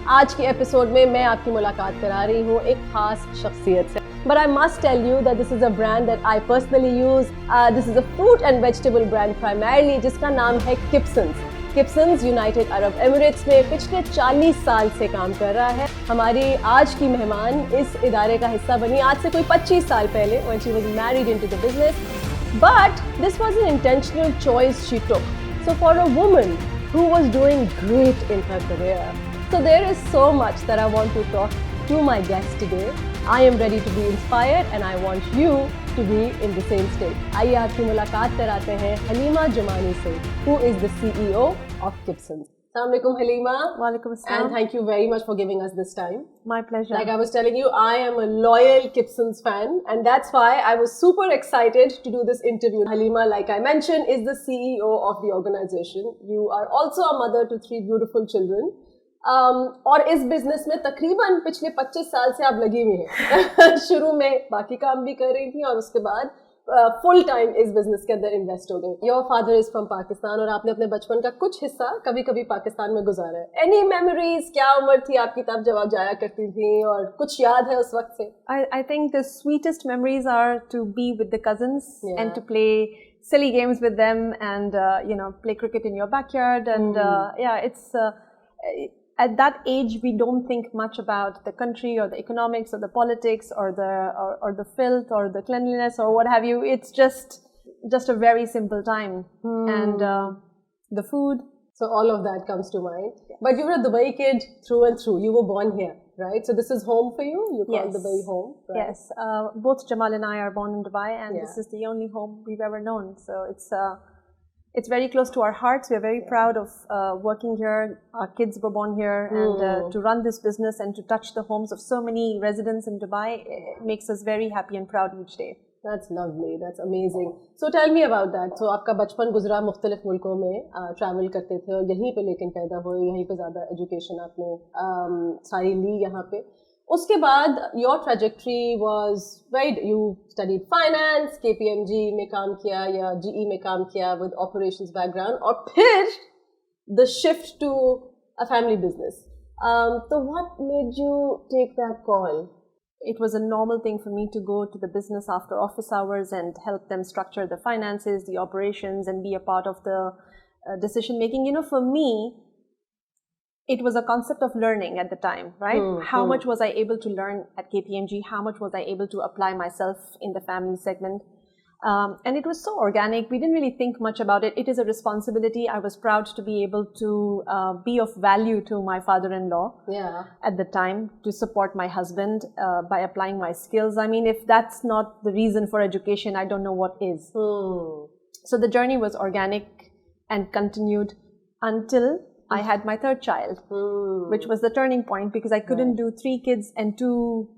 आज के एपिसोड में मैं आपकी मुलाकात करा रही हूँ एक खास शख्सियत से. But I must tell you that this is a brand that I personally use. This is a fruit and vegetable brand primarily, जिसका नाम है Kipsons. Kipsons United Arab Emirates में पिछले 40 साल से काम कर रहा है. हमारी आज की मेहमान इस इदारे का हिस्सा बनी आज से कोई 25 साल पहले when she was married into the business. But this was an intentional choice she took. So for a woman who was doing great in her career, so there is so much that I want to talk to my guest today. I am ready to be inspired and I want you to be in the same state. आइए आपकी मुलाकात कराते हैं हलीमा जुमानी से, who is the CEO of Kipsons. Assalamu alaikum Halima. Walaikum assalam. And thank you very much for giving us this time. My pleasure. Like I was telling you, I am a loyal Kipsons fan and that's why I was super excited to do this interview. Halima, like I mentioned, is the CEO of the organization. You are also a mother to 3 beautiful children. और इस business में तकरीबन पिछले 25 साल से आप लगी हुई हैं. शुरू में बाकी काम भी कर रही थी और उसके बाद फुल टाइम इस बिजनेस के अंदर इन्वेस्ट हो गई. Your father is from Pakistan और आपने अपने बचपन का कुछ हिस्सा कभी कभी पाकिस्तान में गुजारा है. एनी मेमोरीज, क्या उम्र थी आपकी तब जब आप जाया करती थी और कुछ याद है उस वक्त से? I think the sweetest memories are to be with the cousins and to play silly games with them and play cricket in your backyard and it's at that age we don't think much about the country or the economics or the politics or the filth or the cleanliness or what have you. It's just a very simple time and the food. So all of that comes to mind. Yes. But you were a Dubai kid through and through. You were born here, right? So this is home for you? You call Dubai home, right? Yes. Both Jamal and I are born in Dubai and this is the only home we've ever known. So it's very close to our hearts. We are very proud of working here. Our kids were born here and to run this business and to touch the homes of so many residents in Dubai, it makes us very happy and proud each day. That's lovely. That's amazing. So tell me about that. So आपका बचपन गुजरा मुख्तलिफ मुल्कों में travel करते थे और यहीं पे लेकिन पैदा हुए, यहीं पे ज़्यादा एजुकेशन आपने सारी ली यहाँ पे. उसके बाद your trajectory was right. You studied finance, KPMG में काम किया या GE में काम किया with operations background और फिर the shift to a family business. So what made you take that call? It was a normal thing for me to go to the business after office hours and help them structure the finances, the operations, and be a part of the decision making. For me, it was a concept of learning at the time, right? How much was I able to learn at KPMG? How much was I able to apply myself in the family segment? And it was so organic. We didn't really think much about it. It is a responsibility. I was proud to be able to be of value to my father-in-law at the time, to support my husband by applying my skills. I mean, if that's not the reason for education, I don't know what is. So the journey was organic and continued until I had my third child, which was the turning point because I couldn't do 3 kids and 2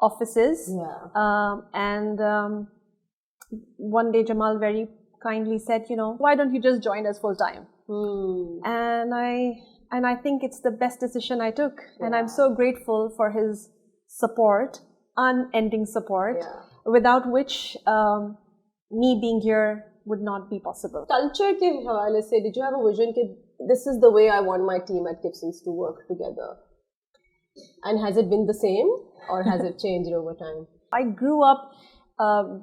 offices. One day Jamal very kindly said, why don't you just join us full time? And I think it's the best decision I took. And I'm so grateful for his support, unending support, without which me being here would not be possible. Culture ke hawale se, did you have a vision that this is the way I want my team at Kipsons to work together? And has it been the same or has it changed over time? I grew up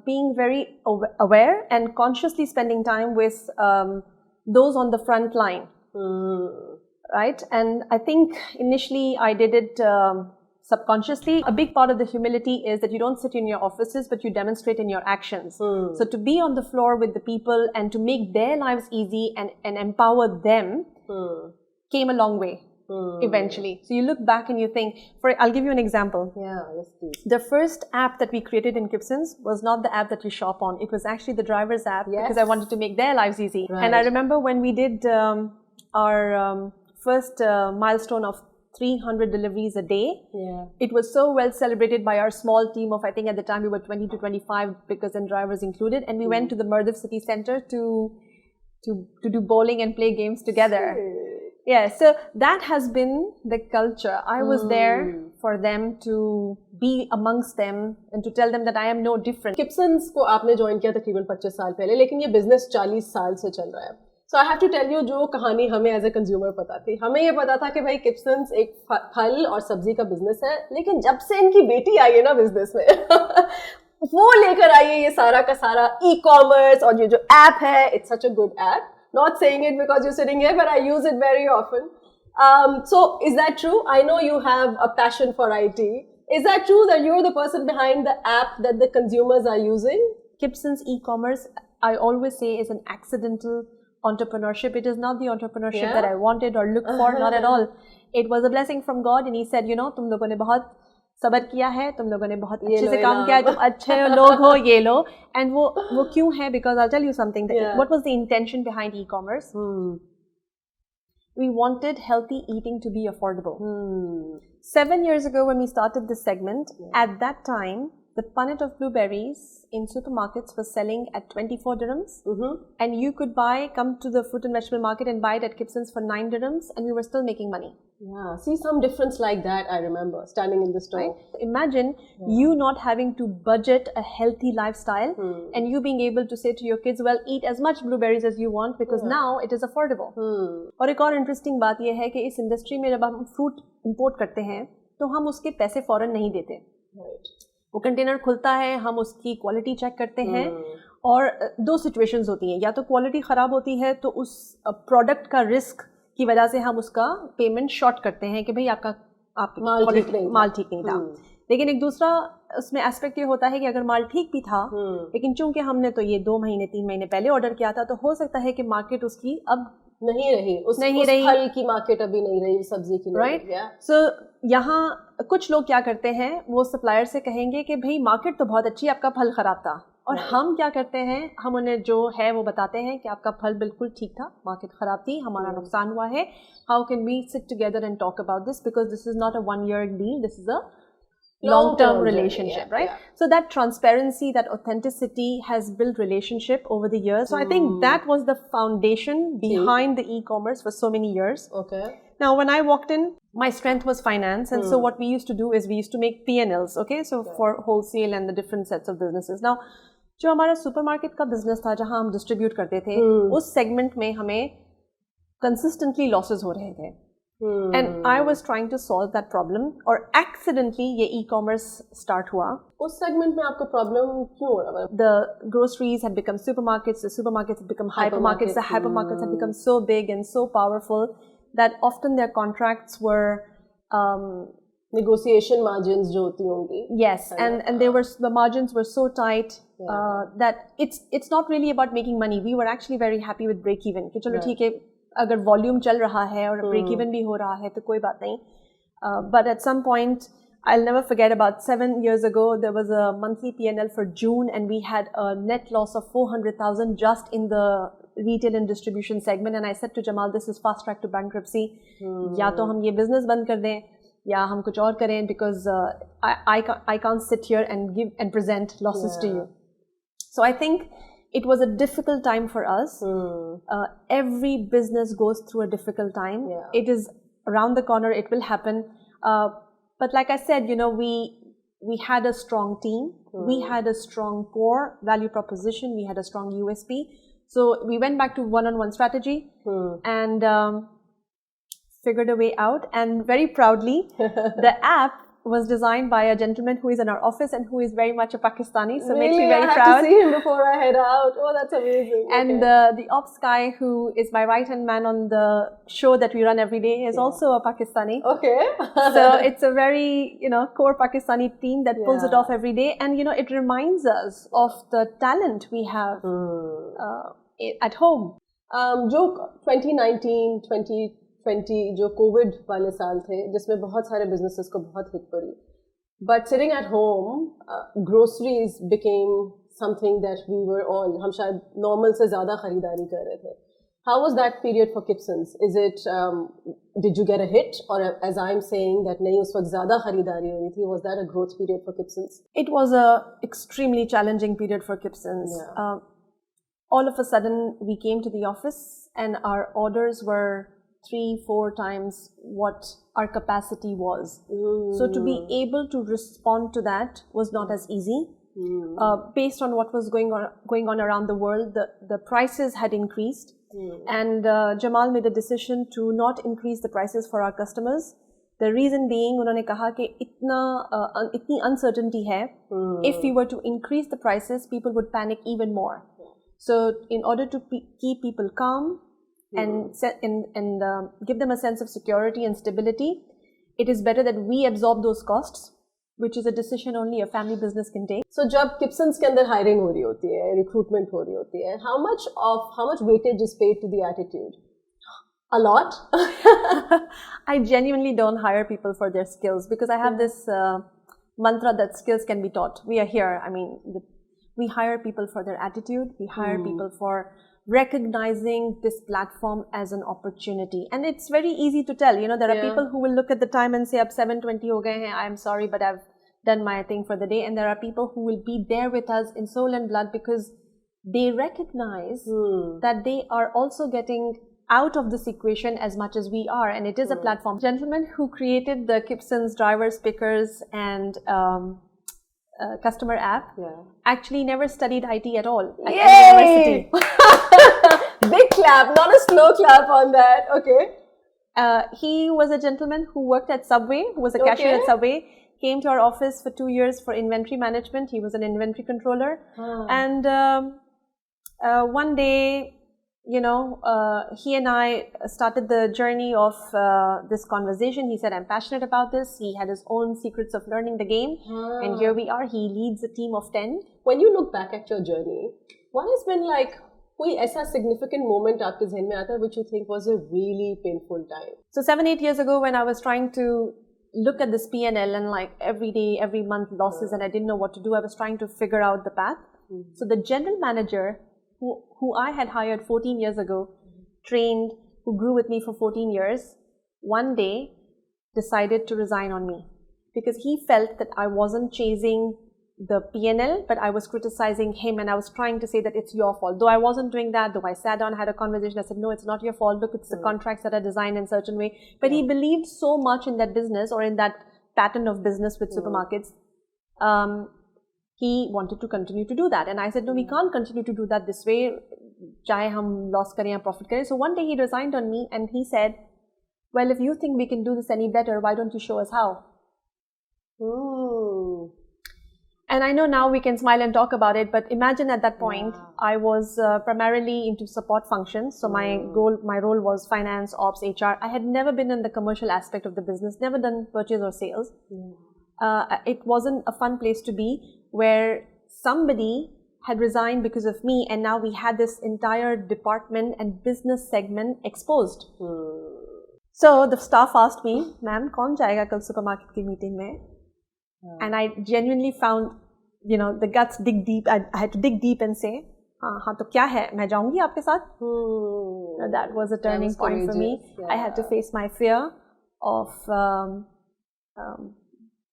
being very aware and consciously spending time with those on the front line, right? And I think initially I did it subconsciously. A big part of the humility is that you don't sit in your offices, but you demonstrate in your actions. So to be on the floor with the people and to make their lives easy and empower them came a long way. Eventually. So you look back and you think, I'll give you an example. Yes, please. The first app that we created in Kipsons was not the app that you shop on. It was actually the driver's app because I wanted to make their lives easy. Right. And I remember when we did our first milestone of 300 deliveries a day. It was so well celebrated by our small team of, I think at the time we were 20 to 25 because then drivers included. And we went to the Mardif City Center to do bowling and play games together. So that has been the culture. I was there for them to be amongst them and to tell them that I am no different. Kipsons को आपने join किया तकरीबन 25 साल पहले, लेकिन ये business 40 साल से चल रहा है. So I have to tell you जो कहानी हमें एज ए कंज्यूमर पता थी, हमें ये पता था कि भाई किप्सन्स एक फल और सब्जी का बिजनेस है, लेकिन जब से इनकी बेटी आई है ना बिजनेस में वो लेकर आई है ये सारा का सारा ई कॉमर्स, और ये जो ऐप है, it's such a good app. Not saying it because you're sitting here, but I use it very often. So is that true? I know you have a passion for IT. Is that true that you're the person behind the app that the consumers are using? Kipson's e-commerce, I always say, is an accidental entrepreneurship. It is not the entrepreneurship that I wanted or looked for, not at all. It was a blessing from God, and He said, you know, तुम लोगों ने बहुत सबर किया है, तुम लोगों ने बहुत अच्छे से काम किया है, तुम अच्छे लोग हो, ये लो. And वो क्यों है? Because I'll tell you something. What was the intention behind e-commerce? We wanted healthy eating to be affordable. 7 years ago when we started this segment, at that time, the punnet of blueberries in supermarkets was selling at 24 dirhams. And you could come to the fruit and vegetable market and buy it at Kipson's for 9 dirhams, and we were still making money. Yeah, see some difference like that, I remember, standing in the store. Right? Imagine you not having to budget a healthy lifestyle and you being able to say to your kids, well, eat as much blueberries as you want because now it is affordable. और एक और interesting बात यह है कि इस industry में जब हम फ्रूट इंपोर्ट करते हैं तो हम उसके पैसे फौरन नहीं देते. वो कंटेनर खुलता है, हम उसकी क्वालिटी चेक करते हैं, और दो सिचुएशंस होती हैं. या तो क्वालिटी ख़राब होती है तो उस प्रोडक्ट का रिस्क की वजह से हम उसका पेमेंट शॉर्ट करते हैं कि भाई आपका माल ठीक नहीं था. लेकिन एक दूसरा उसमें एस्पेक्ट ये होता है कि अगर माल ठीक भी था, लेकिन चूंकि हमने तो ये 2 महीने 3 महीने पहले ऑर्डर किया था, तो हो सकता है कि मार्केट उसकी अब नहीं रही, उस फल की मार्केट अभी नहीं रही, सब्जी की. राइट. सो यहाँ कुछ लोग क्या करते हैं, वो सप्लायर से कहेंगे कि भाई मार्केट तो बहुत अच्छी, आपका फल खराब था. और हम क्या करते हैं, हम उन्हें जो है वो बताते हैं कि आपका फल बिल्कुल ठीक था, मार्केट खराब थी, हमारा नुकसान हुआ है. How can we sit together and talk about this, because this is not a 1 year deal, this is a long-term relationship, right? So that transparency, that authenticity has built relationship over the years. So I think that was the foundation behind the e-commerce for so many years. Okay. Now, when I walked in, my strength was finance, and so what we used to do is we used to make P&Ls, okay? So for wholesale and the different sets of businesses. Now, जो हमारा supermarket का business था, जहाँ हम distribute करते थे, उस segment में हमें कंसिस्टेंटली लॉसेस हो रहे थे. And I was trying to solve that problem, और accidentally ये e-commerce start हुआ. उस सेगमेंट में आपको प्रॉब्लम क्यों हो रहा है? The groceries had become supermarkets, the supermarkets had become hypermarkets, the hypermarkets had become so big and so powerful that often their contracts were negotiation margins जो होती होंगी. Yes, and the margins were so tight that it's not really about making money. We were actually very happy with break even. कि चलो ठीक है, अगर volume चल रहा है और ब्रेक इवन भी हो रहा है तो कोई बात नहीं. But at some point, I'll never forget, about 7 years ago there was a monthly P&L for June and we had a net loss of 400,000 just in the retail and distribution segment. And I said to Jamal, this is fast track to bankruptcy. या तो हम ये business बंद कर दें या हम कुछ और करें, because I can't sit here and give and present losses to you. So I think it was a difficult time for us. Every business goes through a difficult time. It is around the corner. It will happen. But like I said, you know, we had a strong team. We had a strong core value proposition. We had a strong USP. So we went back to one-on-one strategy and figured a way out. And very proudly, the app was designed by a gentleman who is in our office and who is very much a Pakistani, so really? Makes me very proud. I have to see him before I head out. Oh, that's amazing. And the ops guy who is my right-hand man on the show that we run every day is also a Pakistani. Okay. So it's a very, you know, core Pakistani team that pulls it off every day. And, you know, it reminds us of the talent we have at home. जो 2019, 2020 जो Covid वाले साल थे, जिसमें बहुत सारे businesses को बहुत हिट पड़ी, but sitting at home, groceries became something that we were all, हम शायद नॉर्मल से ज़्यादा खरीदारी कर रहे थे. How was that period for Kipsons? Is it, did you get a hit, और as I am saying that नहीं, उस वक्त ज़्यादा खरीदारी हो रही थी? Was that a growth period for Kipsons? It was a extremely challenging period for Kipson's. All of a sudden we came to the office and our orders were 3-4 times what our capacity was. So to be able to respond to that was not as easy. Based on what was going on around the world, the prices had increased. And Jamal made a decision to not increase the prices for our customers. The reason being, उन्होंने कहा कि इतनी uncertainty है. If we were to increase the prices, people would panic even more. So, in order to keep people calm and give them a sense of security and stability, it is better that we absorb those costs, which is a decision only a family business can take. So, जब Kipsons के अंदर hiring हो रही होती है, recruitment हो रही होती है, how much weightage is paid to the attitude? A lot. I genuinely don't hire people for their skills because I have this mantra that skills can be taught. We are here. I mean, we hire people for their attitude. We hire people for recognizing this platform as an opportunity. And it's very easy to tell. You know, there are people who will look at the time and say, "Ab 7:20 ho gaye hain. I'm sorry, but I've done my thing for the day." And there are people who will be there with us in soul and blood because they recognize that they are also getting out of this equation as much as we are, and it is a platform. Gentleman who created the Kipsons drivers, pickers, and customer app actually never studied IT at all at university. Big clap, not a slow clap on that. Okay. He was a gentleman who worked at Subway, who was a cashier at Subway, came to our office for 2 years for inventory management. He was an inventory controller. And one day, you know, he and I started the journey of this conversation. He said, "I'm passionate about this." He had his own secrets of learning the game. And here we are. He leads a team of 10. When you look back at your journey, what has been like, कोई ऐसा significant moment आपके ज़हन में आता है which you think was a really painful time? So 7-8 years ago, when I was trying to look at this P&L and like every day, every month losses, and I didn't know what to do, I was trying to figure out the path. So the general manager who I had hired 14 years ago, trained, who grew with me for 14 years, one day decided to resign on me because he felt that I wasn't chasing the P&L, but I was criticizing him and I was trying to say that it's your fault. Though I wasn't doing that, though I sat down, had a conversation, I said, "No, it's not your fault. Look, it's the contracts that are designed in a certain way." But he believed so much in that business or in that pattern of business with supermarkets. He wanted to continue to do that. And I said, "No, we can't continue to do that this way. Chahe hum loss kare ya profit kare." So one day he resigned on me and he said, "Well, if you think we can do this any better, why don't you show us how?" And I know now we can smile and talk about it, but imagine at that point, I was primarily into support functions. So my role was finance, ops, HR. I had never been in the commercial aspect of the business, never done purchase or sales. It wasn't a fun place to be where somebody had resigned because of me, and now we had this entire department and business segment exposed. So the staff asked me, "Ma'am, kaun jayega kal supermarket ki meeting mein?" And I genuinely found, you know, the guts dig deep. I had to dig deep and say, हाँ तो क्या है, मैं जाऊँगी आपके साथ. That was a turning point for me. I had to face my fear of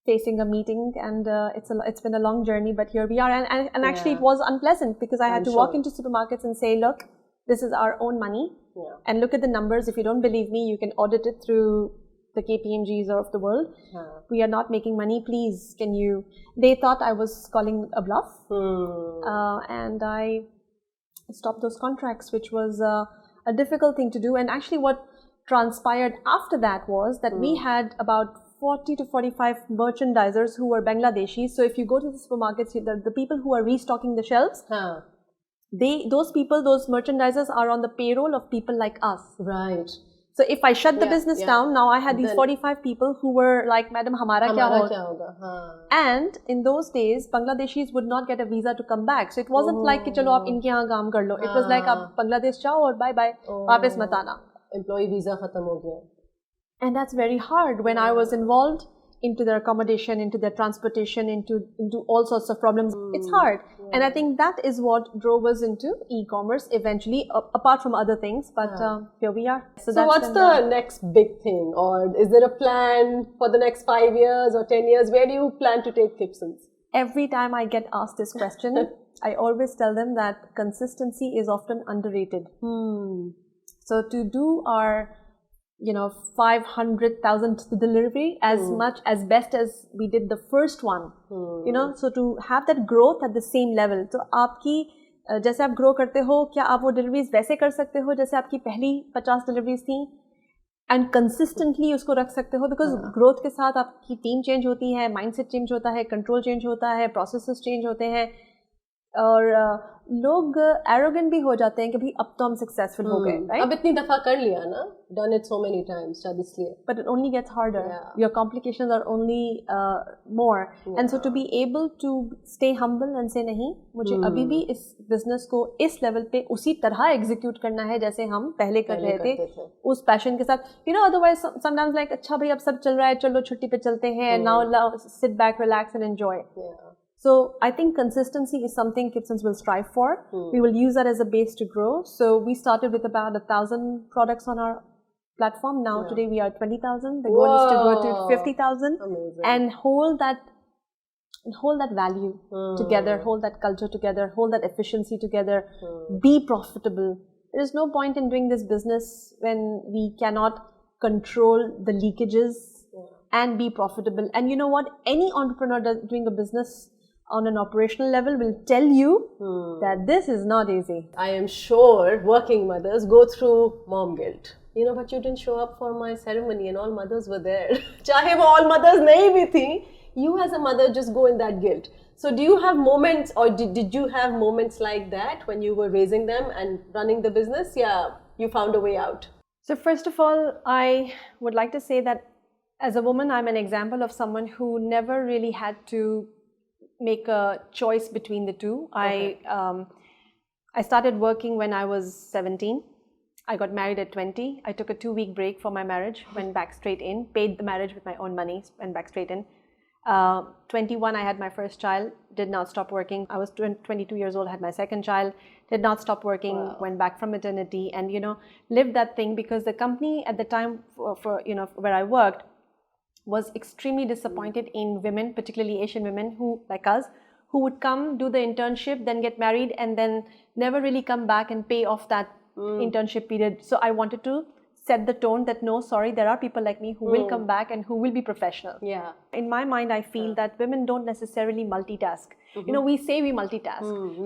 facing a meeting, and it's been a long journey, but here we are. And actually it was unpleasant because I had to walk into supermarkets and say, "Look, this is our own money, and look at the numbers. If you don't believe me, you can audit it through the KPMGs of the world. We are not making money. Please, can you?" They thought I was calling a bluff, and I stopped those contracts, which was a difficult thing to do. And actually, what transpired after that was that we had about 40 to 45 merchandisers who were Bangladeshis. So if you go to the supermarkets, the people who are restocking the shelves, those merchandisers are on the payroll of people like us. Right. So if I shut the business down, now I had these 45 people who were like, "Madam, hamara kya hoga?" And in those days, Bangladeshis would not get a visa to come back. So it wasn't like कि चलो आप इनके यहाँ काम कर लो. It was like आप Bangladesh जाओ और bye bye, वापस मत आना. Employee visa खत्म हो गया. And that's very hard when I was involved into their accommodation, into their transportation, into all sorts of problems. It's hard. And I think that is what drove us into e-commerce eventually, apart from other things. But here we are. So what's the next big thing? Or is there a plan for the next 5 years or 10 years? Where do you plan to take Kipsons? Every time I get asked this question, I always tell them that consistency is often underrated. So to do our 500,000 delivery as much as best as we did the first one, so to have that growth at the same level. So aapki जैसे आप grow करते हो, क्या आप वो deliveries वैसे कर सकते हो जैसे आपकी पहली 50 डिलीवरीज थी, एंड कंसिस्टेंटली उसको रख सकते हो? बिकॉज ग्रोथ के साथ आपकी टीम चेंज होती है, माइंडसेट चेंज होता है, कंट्रोल चेंज होता है, प्रोसेसेस चेंज होते हैं, और लोग एरोगेंट भी हो जाते हैं कि भाई अब तो हम सक्सेसफुल हो गए, राइट? अब इतनी दफा कर लिया ना, done it so many times, शायद इसलिए. But it only gets harder. Your complications are only more. And so to be able to stay humble and say नहीं, मुझे अभी भी इस बिजनेस को इस लेवल पे उसी तरह एग्जीक्यूट करना है जैसे हम पहले कर रहे थे, उस पैशन के साथ. You know, otherwise sometimes like अच्छा भाई अब सब चल रहा है, चलो छुट्टी पे चलते हैं, now sit back, relax and enjoy. So I think consistency is something Kipsons will strive for. We will use that as a base to grow. So we started with about 1,000 products on our platform. Now today we are 20,000. The goal is to go to 50,000 and hold that value together, hold that culture together, hold that efficiency together, be profitable. There is no point in doing this business when we cannot control the leakages and be profitable. And you know what? Any entrepreneur doing a business on an operational level will tell you that this is not easy. I am sure working mothers go through mom guilt. You know, but you didn't show up for my ceremony and all mothers were there. Chahe wo all mothers nahi bhi thi, you as a mother just go in that guilt. So do you have moments, or did you have moments like that when you were raising them and running the business? Yeah, you found a way out. So first of all, I would like to say that as a woman, I'm an example of someone who never really had to make a choice between the two. I started working when I was 17. I got married at 20. I took a 2-week break for my marriage, went back straight in, paid the marriage with my own money, went back straight in. 21, I had my first child, did not stop working. I was 22 years old, had my second child, did not stop working, went back from maternity, and you know, lived that thing, because the company at the time for you know, where I worked was extremely disappointed in women, particularly Asian women who, like us, who would come, do the internship, then get married, and then never really come back and pay off that internship period. So I wanted to set the tone that no, sorry, there are people like me who will come back and who will be professional. Yeah. In my mind, I feel that women don't necessarily multitask. You know, we say we multitask,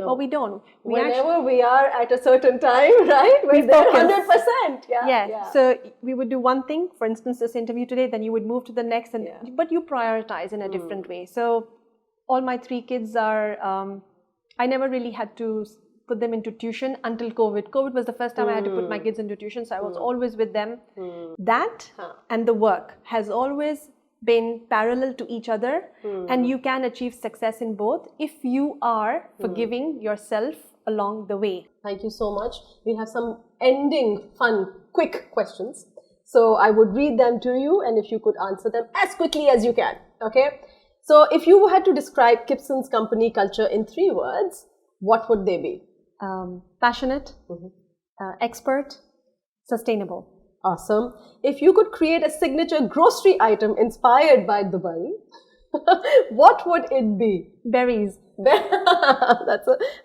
but we don't. Whenever we are at a certain time, right? We're there 100%. Yeah. So we would do one thing, for instance, this interview today, then you would move to the next, and but you prioritize in a different way. So all my 3 kids are, I never really had to put them into tuition until COVID. COVID was the first time I had to put my kids into tuition, so I was always with them. That and the work has always been parallel to each other, and you can achieve success in both if you are forgiving yourself along the way. Thank you so much. We have some ending fun quick questions, so I would read them to you, and if you could answer them as quickly as you can. Okay, so if you had to describe Kipsons company culture in 3 words, what would they be? Passionate, expert, sustainable. Awesome. If you could create a signature grocery item inspired by Dubai, what would it be? Berries.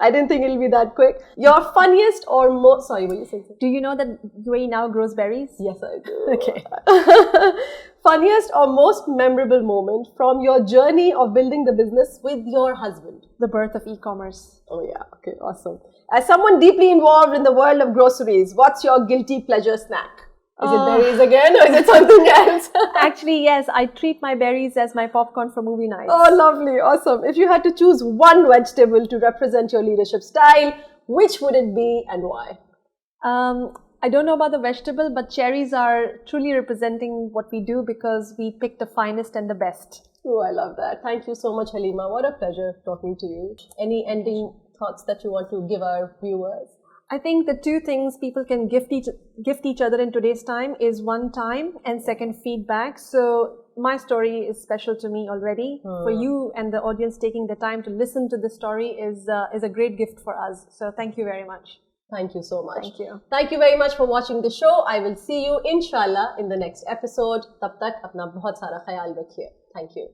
I didn't think it'll be that quick. Your funniest or most... Sorry, what you saying? Do you know that UAE now grows berries? Yes, I do. Okay. Funniest or most memorable moment from your journey of building the business with your husband? The birth of e-commerce. Oh yeah, okay, awesome. As someone deeply involved in the world of groceries, what's your guilty pleasure snack? Is it berries again, or is it something else? Actually, yes, I treat my berries as my popcorn for movie nights. Oh, lovely, awesome. If you had to choose one vegetable to represent your leadership style, which would it be and why? I don't know about the vegetable, but cherries are truly representing what we do because we pick the finest and the best. Oh, I love that. Thank you so much, Halima. What a pleasure talking to you. Any ending thoughts that you want to give our viewers? I think the 2 things people can gift each other in today's time is 1, time, and 2, feedback. So my story is special to me already. For you and the audience taking the time to listen to the story is a great gift for us. So thank you very much. Thank you so much. Thank you. Thank you very much for watching the show. I will see you inshallah in the next episode. Tab tak apna bahut sara khayal rakhiye. Thank you.